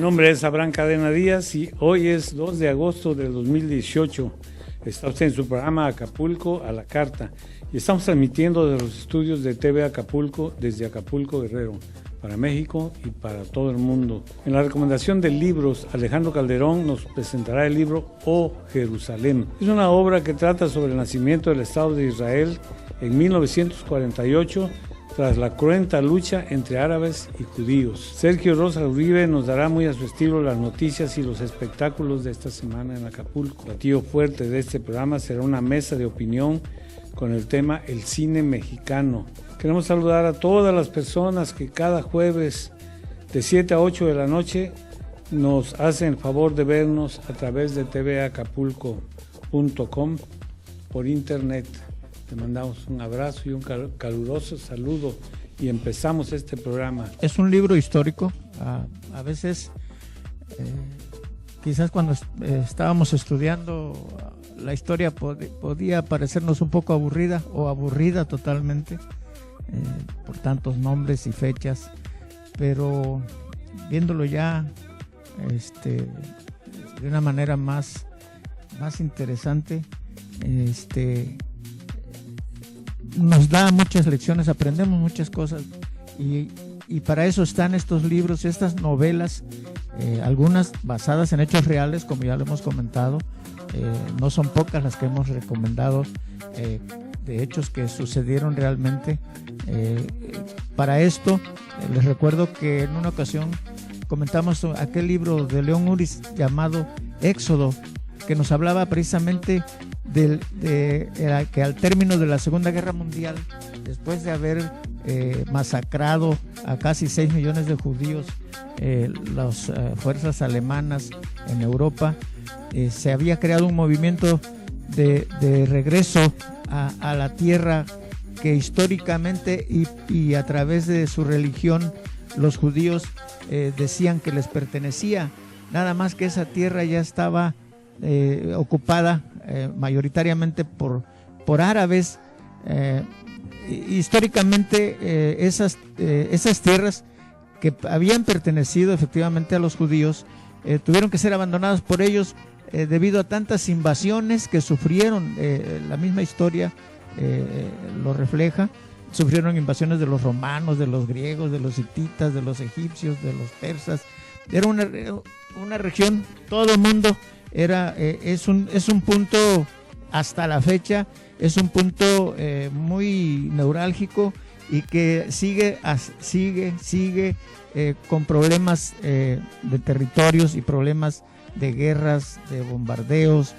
nombre es Abraham Cadena Díaz y hoy es 2 de agosto del 2018. Está usted en su programa Acapulco a la Carta y estamos transmitiendo de los estudios de TV Acapulco desde Acapulco, Guerrero, para México y para todo el mundo. En la recomendación de libros, Alejandro Calderón nos presentará el libro Oh Jerusalén. Es una obra que trata sobre el nacimiento del Estado de Israel en 1948, tras la cruenta lucha entre árabes y judíos. Sergio Rosa Uribe nos dará muy a su estilo las noticias y los espectáculos de esta semana en Acapulco. El platillo fuerte de este programa será una mesa de opinión con el tema El cine mexicano. Queremos saludar a todas las personas que cada jueves de 7 a 8 de la noche nos hacen el favor de vernos a través de tvacapulco.com por internet. Te mandamos un abrazo y un caluroso saludo y empezamos este programa. Es un libro histórico. A veces, quizás cuando estábamos estudiando, la historia podía parecernos un poco aburrida o aburrida totalmente por tantos nombres y fechas, pero viéndolo ya de una manera más interesante, nos da muchas lecciones, aprendemos muchas cosas y para eso están estos libros, estas novelas, algunas basadas en hechos reales, como ya lo hemos comentado. No son pocas las que hemos recomendado, de hechos que sucedieron realmente. Para esto, les recuerdo que en una ocasión comentamos aquel libro de León Uris llamado Éxodo, que nos hablaba precisamente que al término de la Segunda Guerra Mundial, después de haber masacrado a casi 6 millones de judíos, las fuerzas alemanas en Europa, se había creado un movimiento de regreso a la tierra que históricamente y a través de su religión los judíos decían que les pertenecía, nada más que esa tierra ya estaba ocupada mayoritariamente por árabes. Históricamente esas tierras que habían pertenecido efectivamente a los judíos tuvieron que ser abandonadas por ellos debido a tantas invasiones que sufrieron. La misma historia lo refleja. Sufrieron invasiones de los romanos, de los griegos, de los hititas, de los egipcios, de los persas. Era una región, todo el mundo es un punto, hasta la fecha, es un punto muy neurálgico y que sigue con problemas de territorios y problemas de guerras, de bombardeos,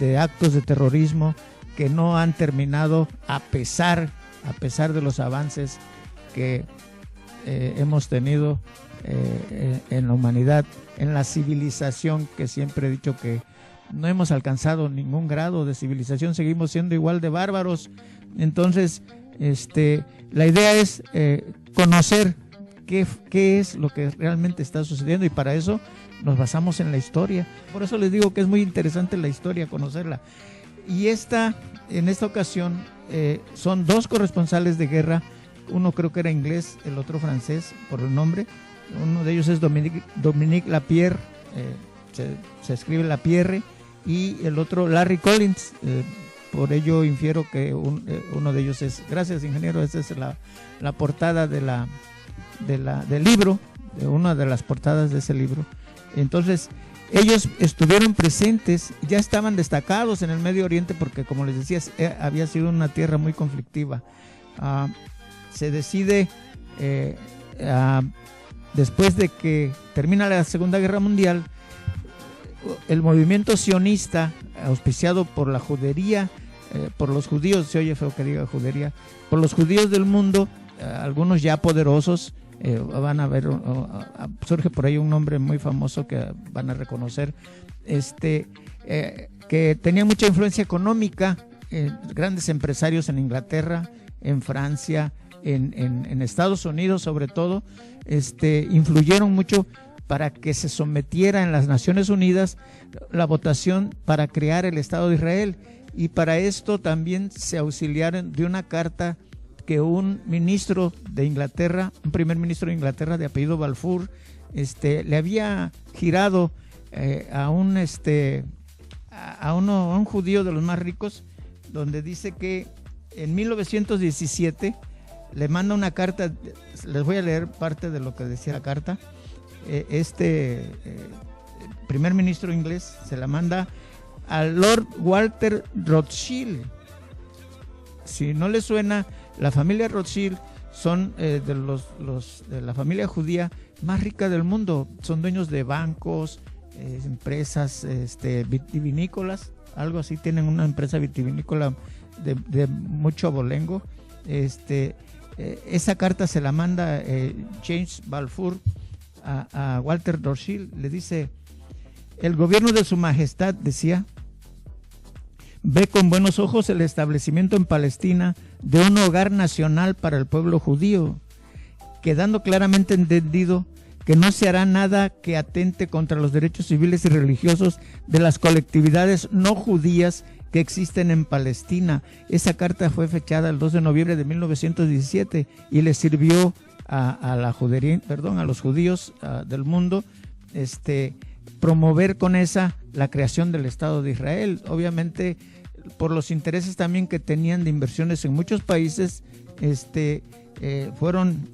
de actos de terrorismo que no han terminado a pesar de los avances que hemos tenido en la humanidad, en la civilización, que siempre he dicho que no hemos alcanzado ningún grado de civilización, seguimos siendo igual de bárbaros. Entonces, la idea es conocer qué es lo que realmente está sucediendo, y para eso nos basamos en la historia. Por eso les digo que es muy interesante la historia, conocerla. Y en esta ocasión son dos corresponsales de guerra, uno creo que era inglés, el otro francés por el nombre. Uno de ellos es Dominique Lapierre, se escribe Lapierre, y el otro Larry Collins. Por ello infiero que uno de ellos es. Gracias, ingeniero. Esa es la portada del libro, de una de las portadas de ese libro. Entonces, ellos estuvieron presentes, ya estaban destacados en el Medio Oriente porque, como les decía, había sido una tierra muy conflictiva. Se decide, después de que termina la Segunda Guerra Mundial, el movimiento sionista, auspiciado por la judería, por los judíos, se oye feo que diga judería, por los judíos del mundo, algunos ya poderosos, van a ver, surge por ahí un nombre muy famoso que van a reconocer, que tenía mucha influencia económica, grandes empresarios en Inglaterra, en Francia, en Estados Unidos sobre todo, influyeron mucho para que se sometiera en las Naciones Unidas la votación para crear el Estado de Israel, y para esto también se auxiliaron de una carta que un ministro de Inglaterra, un primer ministro de Inglaterra de apellido Balfour, le había girado a un judío de los más ricos, donde dice que en 1917 le manda una carta. Les voy a leer parte de lo que decía la carta. Primer ministro inglés se la manda al Lord Walter Rothschild. Si no le suena, la familia Rothschild son de la familia judía más rica del mundo. Son dueños de bancos, empresas vitivinícolas, algo así. Tienen una empresa vitivinícola de mucho abolengo. Esa carta se la manda James Balfour a Walter Rothschild. Le dice: el gobierno de su majestad, decía, ve con buenos ojos el establecimiento en Palestina de un hogar nacional para el pueblo judío, quedando claramente entendido que no se hará nada que atente contra los derechos civiles y religiosos de las colectividades no judías que existen en Palestina. Esa carta fue fechada el 2 de noviembre de 1917 y le sirvió a los judíos del mundo promover con esa la creación del Estado de Israel. Obviamente, por los intereses también que tenían de inversiones en muchos países, fueron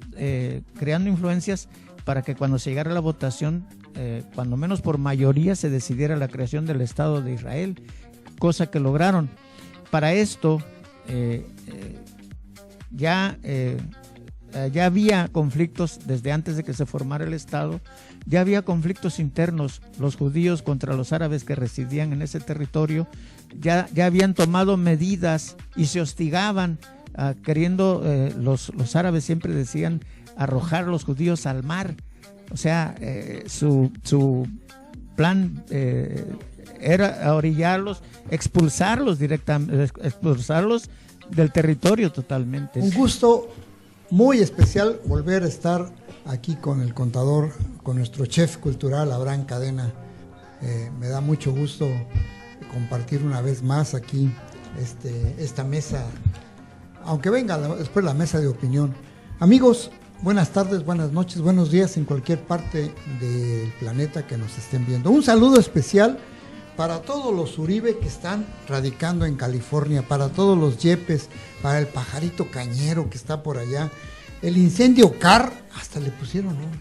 creando influencias para que cuando se llegara a la votación, cuando menos por mayoría, se decidiera la creación del Estado de Israel, cosa que lograron. Para esto ya había conflictos desde antes de que se formara el Estado. Ya había conflictos internos, los judíos contra los árabes que residían en ese territorio. Ya habían tomado medidas y se hostigaban, queriendo, los árabes siempre decían, arrojar a los judíos al mar. O sea, su plan era orillarlos, expulsarlos directamente, expulsarlos del territorio totalmente. Un gusto muy especial volver a estar aquí con el contador, con nuestro chef cultural Abraham Cadena. Me da mucho gusto compartir una vez más aquí esta mesa, aunque venga después la mesa de opinión. Amigos, buenas tardes, buenas noches, buenos días en cualquier parte del planeta que nos estén viendo. Un saludo especial para todos los Uribe que están radicando en California, para todos los Yepes, para el pajarito cañero que está por allá, el incendio Carr, hasta le pusieron nombre,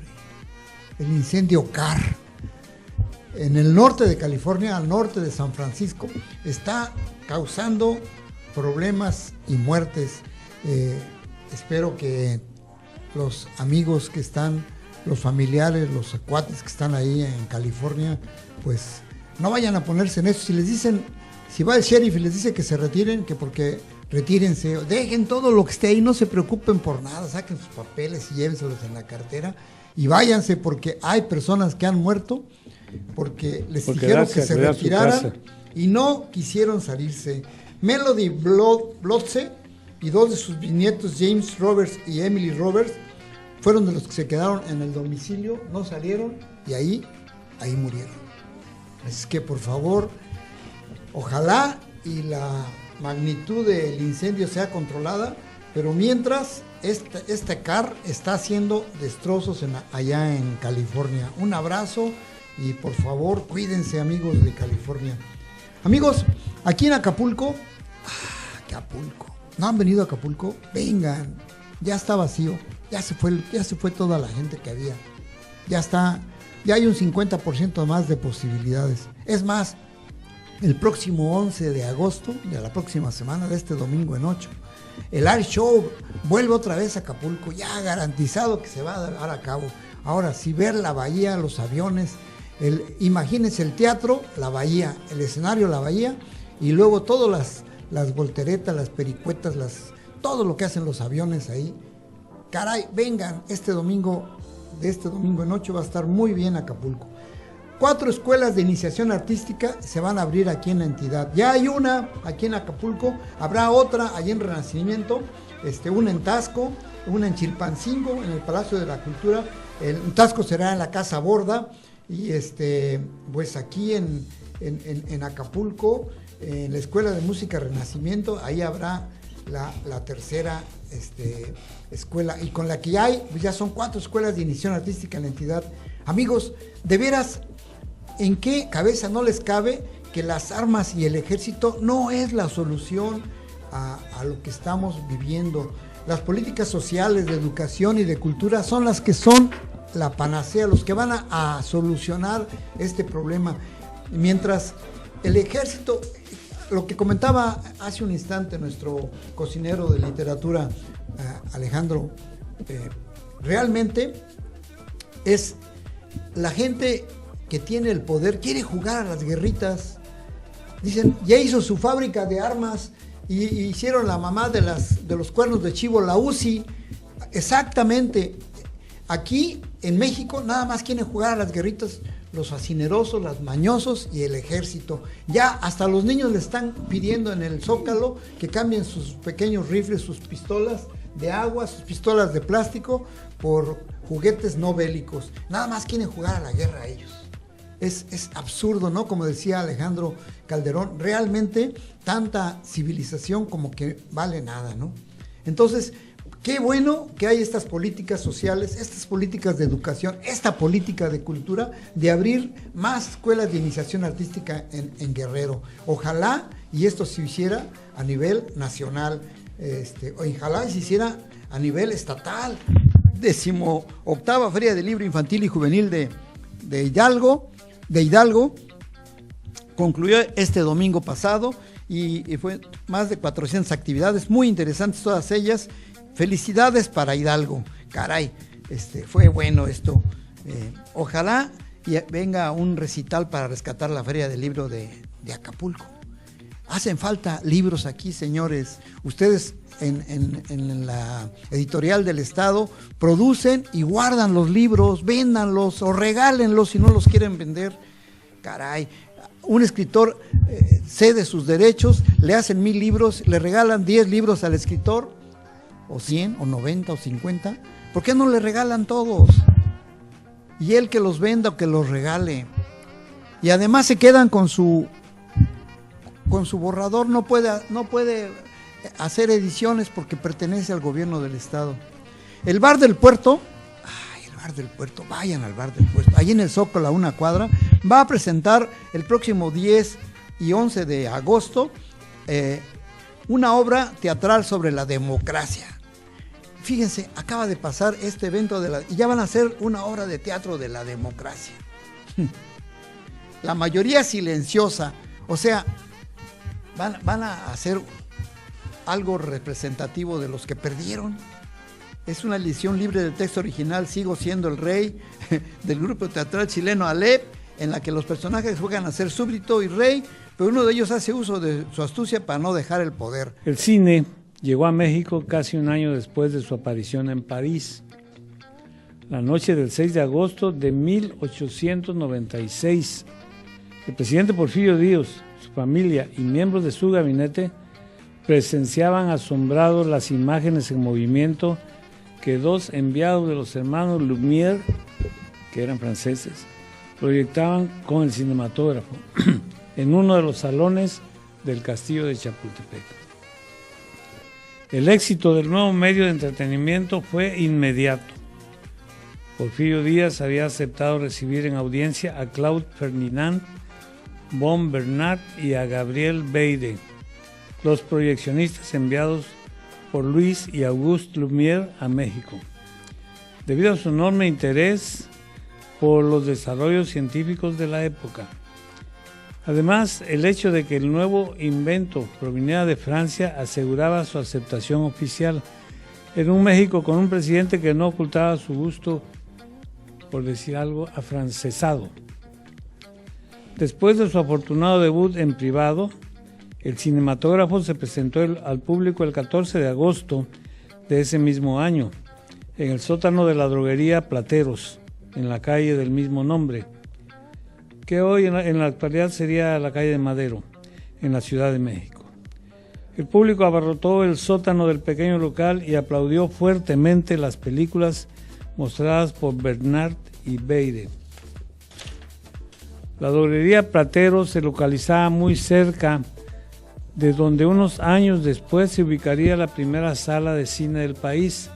el incendio Carr, en el norte de California, al norte de San Francisco, está causando problemas y muertes. Espero que los amigos que están, los familiares, los cuates que están ahí en California, pues no vayan a ponerse en eso. Si les dicen, si va el sheriff y les dice que se retiren, que porque retírense, dejen todo lo que esté ahí, no se preocupen por nada, saquen sus papeles y llévenselos en la cartera y váyanse, porque hay personas que han muerto porque les dijeron que se retiraran y no quisieron salirse. Melody Blotze y dos de sus bisnietos, James Roberts y Emily Roberts, fueron de los que se quedaron en el domicilio, no salieron y ahí murieron. Así que por favor, ojalá y la magnitud del incendio sea controlada, pero mientras este CAR está haciendo destrozos allá en California. Un abrazo y por favor cuídense, amigos de California. Amigos, aquí en Acapulco, Acapulco, ¿no han venido a Acapulco? Vengan, ya está vacío, ya se fue toda la gente que había, ya hay un 50% más de posibilidades. Es más, el próximo 11 de agosto, de la próxima semana, de este domingo en 8, el Art Show vuelve otra vez a Acapulco, ya garantizado que se va a dar a cabo. Ahora, si ver la bahía, los aviones, imagínense el teatro, la bahía, el escenario, la bahía, y luego todas las volteretas, las pericuetas, todo lo que hacen los aviones ahí. Caray, vengan, de este domingo en 8 va a estar muy bien Acapulco. 4 escuelas de iniciación artística se van a abrir aquí en la entidad. Ya hay una aquí en Acapulco, habrá otra allí en Renacimiento, una en Taxco, una en Chilpancingo, en el Palacio de la Cultura. En Taxco será en la Casa Borda, y pues aquí en Acapulco, en la Escuela de Música Renacimiento, ahí habrá la tercera escuela, y con la que hay, pues ya son 4 escuelas de iniciación artística en la entidad. Amigos, de veras, ¿en qué cabeza no les cabe que las armas y el ejército no es la solución a lo que estamos viviendo? Las políticas sociales de educación y de cultura son las que son la panacea, los que van a solucionar este problema. Mientras el ejército, lo que comentaba hace un instante nuestro cocinero de literatura, Alejandro, realmente es la gente que tiene el poder, quiere jugar a las guerritas. Dicen, ya hizo su fábrica de armas y hicieron la mamá de los cuernos de chivo, la UCI. Exactamente. Aquí en México nada más quieren jugar a las guerritas los fascinerosos, los mañosos y el ejército. Ya hasta los niños le están pidiendo en el Zócalo que cambien sus pequeños rifles, sus pistolas de agua, sus pistolas de plástico por juguetes no bélicos. Nada más quieren jugar a la guerra ellos. Es absurdo, ¿no? Como decía Alejandro Calderón, realmente tanta civilización como que vale nada, ¿no? Entonces, qué bueno que hay estas políticas sociales, estas políticas de educación, esta política de cultura, de abrir más escuelas de iniciación artística en Guerrero. Ojalá y esto se hiciera a nivel nacional, ojalá y se hiciera a nivel estatal. 18ª Feria del Libro Infantil y Juvenil de Hidalgo concluyó este domingo pasado y fue más de 400 actividades, muy interesantes todas ellas. Felicidades para Hidalgo, caray, fue bueno esto. Ojalá y venga un recital para rescatar la Feria del Libro de Acapulco. Hacen falta libros aquí, señores. Ustedes en la editorial del Estado producen y guardan los libros, véndanlos o regálenlos si no los quieren vender. Caray, un escritor cede sus derechos, le hacen 1000 libros, le regalan 10 libros al escritor, o 100, o 90, o 50. ¿Por qué no le regalan todos? Y él que los venda o que los regale. Y además se quedan con su borrador, no puede hacer ediciones porque pertenece al gobierno del Estado. El Bar del Puerto, vayan al Bar del Puerto, ahí en el Zócalo a una cuadra, va a presentar el próximo 10 y 11 de agosto una obra teatral sobre la democracia. Fíjense, acaba de pasar este evento y ya van a hacer una obra de teatro de la democracia. La mayoría silenciosa, o sea, van a hacer algo representativo de los que perdieron. Es una edición libre del texto original, Sigo siendo el rey, del grupo teatral chileno Alep, en la que los personajes juegan a ser súbdito y rey, pero uno de ellos hace uso de su astucia para no dejar el poder. El cine llegó a México casi un año después de su aparición en París. La noche del 6 de agosto de 1896, el presidente Porfirio Díaz, su familia y miembros de su gabinete presenciaban asombrados las imágenes en movimiento que 2 enviados de los hermanos Lumière, que eran franceses, proyectaban con el cinematógrafo en uno de los salones del castillo de Chapultepec. El éxito del nuevo medio de entretenimiento fue inmediato. Porfirio Díaz había aceptado recibir en audiencia a Claude Ferdinand von Bernard y a Gabriel Beide, los proyeccionistas enviados por Luis y Auguste Lumière a México, debido a su enorme interés por los desarrollos científicos de la época. Además, el hecho de que el nuevo invento proviniera de Francia aseguraba su aceptación oficial en un México con un presidente que no ocultaba su gusto, por decir algo, afrancesado. Después de su afortunado debut en privado, el cinematógrafo se presentó al público el 14 de agosto de ese mismo año, en el sótano de la droguería Plateros, en la calle del mismo nombre, que hoy en la actualidad sería la calle de Madero, en la Ciudad de México. El público abarrotó el sótano del pequeño local y aplaudió fuertemente las películas mostradas por Bernard y Beide. La droguería Plateros se localizaba muy cerca de donde unos años después se ubicaría la primera sala de cine del país,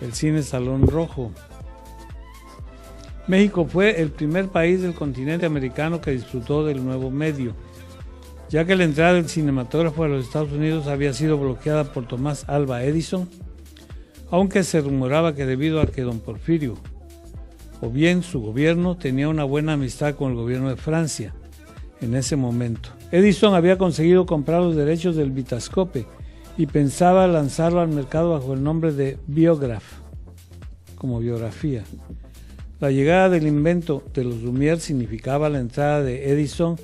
el Cine Salón Rojo. México fue el primer país del continente americano que disfrutó del nuevo medio, ya que la entrada del cinematógrafo a los Estados Unidos había sido bloqueada por Tomás Alva Edison, aunque se rumoraba que debido a que don Porfirio, o bien su gobierno, tenía una buena amistad con el gobierno de Francia en ese momento. Edison había conseguido comprar los derechos del Vitascope y pensaba lanzarlo al mercado bajo el nombre de Biograph, como biografía. La llegada del invento de los Lumière significaba la entrada de Edison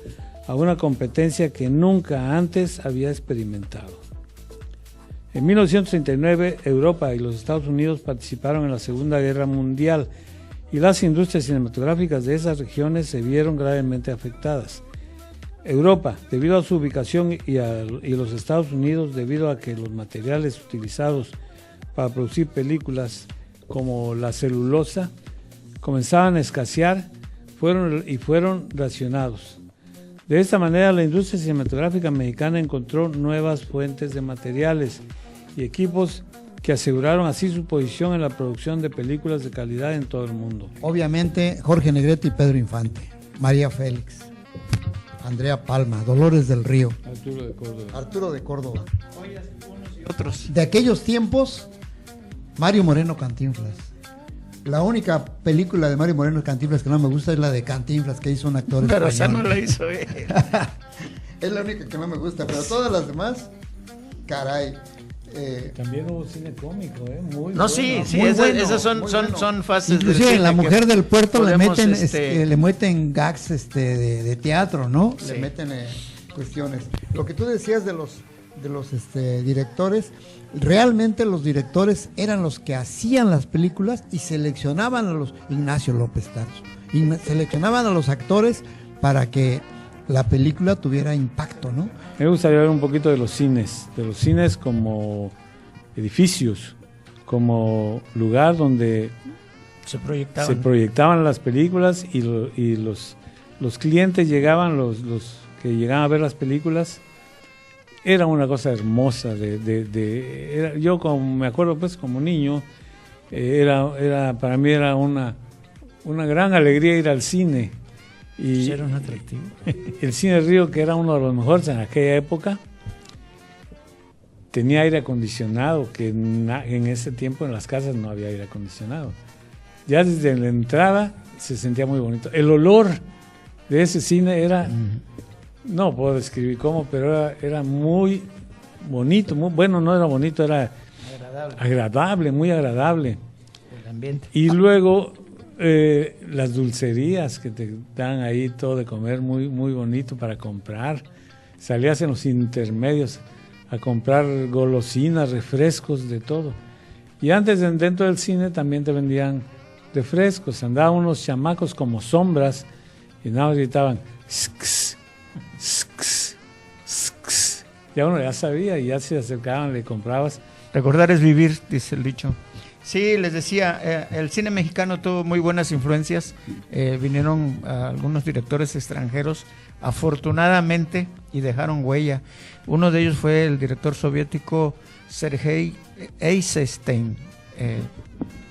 a una competencia que nunca antes había experimentado. En 1939, Europa y los Estados Unidos participaron en la Segunda Guerra Mundial y las industrias cinematográficas de esas regiones se vieron gravemente afectadas. Europa, debido a su ubicación, y los Estados Unidos, debido a que los materiales utilizados para producir películas, como la celulosa, comenzaban a escasear, fueron racionados. De esta manera, la industria cinematográfica mexicana encontró nuevas fuentes de materiales y equipos que aseguraron así su posición en la producción de películas de calidad en todo el mundo. Obviamente, Jorge Negrete y Pedro Infante, María Félix, Andrea Palma, Dolores del Río, Arturo de Córdoba. Unos y otros. De aquellos tiempos, Mario Moreno Cantinflas. La única película de Mario Moreno Cantinflas que no me gusta es la de Cantinflas, que hizo un actor español. Pero esa no la hizo él. Es la única que no me gusta, pero todas las demás, caray. También hubo cine cómico, muy No, bueno. sí, muy bueno, esas son, muy son, bueno. son fases Inclusive del en La cine Mujer que del Puerto podemos, le meten gags de teatro, ¿no? Sí. Le meten cuestiones. Lo que tú decías de los directores, realmente los directores eran los que hacían las películas y seleccionaban a los Ignacio López Tarso, y seleccionaban a los actores para que la película tuviera impacto, ¿no? Me gustaría hablar un poquito de los cines como edificios, como lugar donde se proyectaban. se proyectaban las películas y los clientes llegaban, los que llegaban a ver las películas. Era una cosa hermosa, yo me acuerdo pues como niño, para mí era una gran alegría ir al cine. Y Era un atractivo. el Cine Río, que era uno de los mejores en aquella época, tenía aire acondicionado, que en ese tiempo en las casas no había aire acondicionado. Ya desde la entrada se sentía muy bonito. El olor de ese cine era, no puedo describir cómo, pero era muy bonito, bueno, no era bonito, era agradable, muy agradable. El ambiente. Y luego las dulcerías que te dan ahí, todo de comer muy, muy bonito para comprar. Salías en los intermedios a comprar golosinas, refrescos, de todo. Y antes, dentro del cine, también te vendían refrescos. Andaban unos chamacos como sombras y nada más gritaban "Sks, sks, sks". Ya uno ya sabía y ya se acercaban, le comprabas. Recordar es vivir, dice el dicho. Sí, les decía, el cine mexicano tuvo muy buenas influencias. Vinieron algunos directores extranjeros, afortunadamente, y dejaron huella. Uno de ellos fue el director soviético Sergei Eisenstein,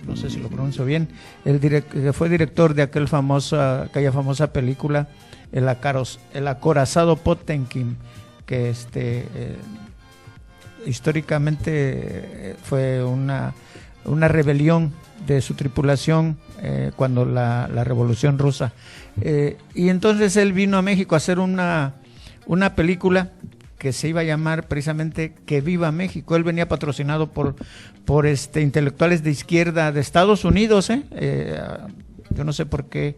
no sé si lo pronuncio bien, que fue director de aquella famosa película, El acorazado Potemkin, que históricamente fue una rebelión de su tripulación cuando la Revolución Rusa. Y entonces él vino a México a hacer una película que se iba a llamar precisamente Que Viva México. Él venía patrocinado por intelectuales de izquierda de Estados Unidos. Yo no sé por qué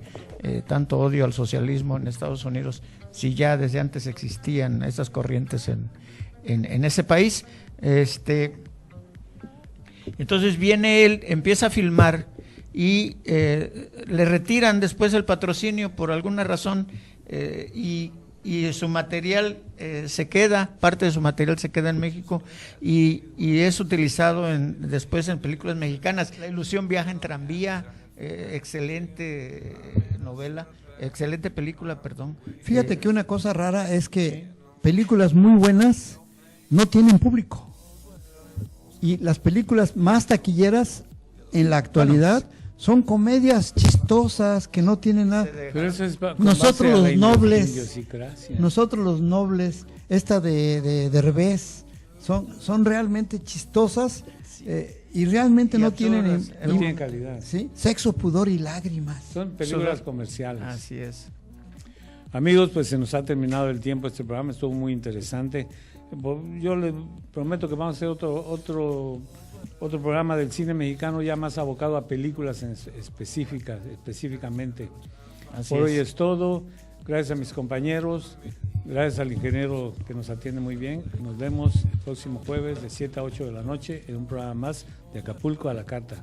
tanto odio al socialismo en Estados Unidos, si ya desde antes existían esas corrientes en ese país. Entonces viene él, empieza a filmar y le retiran después el patrocinio por alguna razón, y su material parte de su material se queda en México y es utilizado después en películas mexicanas. La ilusión viaja en tranvía, excelente novela, excelente película, perdón. Fíjate que una cosa rara es que películas muy buenas no tienen público. Y las películas más taquilleras en la actualidad son comedias chistosas que no tienen nada. Pero eso es con Nosotros base a la los nobles, idiosincrasia. nosotros los nobles, esta de Derbez, son realmente chistosas y realmente Y no absurdas. tienen, No tienen calidad. ¿sí? Sexo, pudor y lágrimas. Son películas comerciales. Así es. Amigos, pues se nos ha terminado el tiempo. Este programa estuvo muy interesante. Yo les prometo que vamos a hacer otro programa del cine mexicano ya más abocado a películas específicamente. Así Por hoy es. es todo. Gracias a mis compañeros, gracias al ingeniero que nos atiende muy bien. Nos vemos el próximo jueves de 7 a 8 de la noche en un programa más de Acapulco a la Carta.